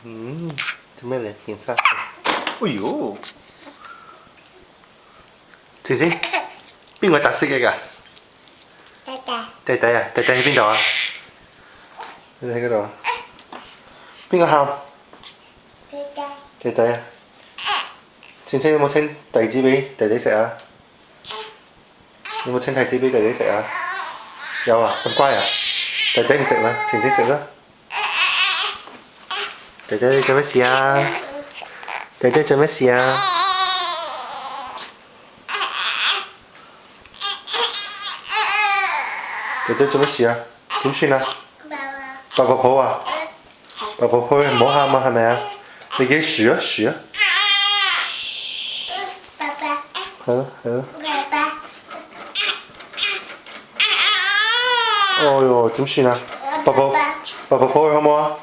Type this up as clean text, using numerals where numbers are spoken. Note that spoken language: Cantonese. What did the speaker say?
做咩嚟？件衫。哎呦！條先，邊個特色嘅㗎？弟弟啊！弟弟喺邊度啊？弟弟喺嗰度啊？邊個喊？弟弟啊！晴晴有冇清提子俾弟弟食啊？有冇清提子俾弟弟食啊？有啊，咁乖啊！弟弟唔食啦，晴晴食啦。弟弟你做咩事啊？弟弟做咩事啊？弟弟做乜事啊？點算啊？白婆婆啊？白婆婆唔好喊啊，係咪啊？你幾數啊？數啊！係咯係咯。哎呦，點算啊？白婆婆好唔好啊？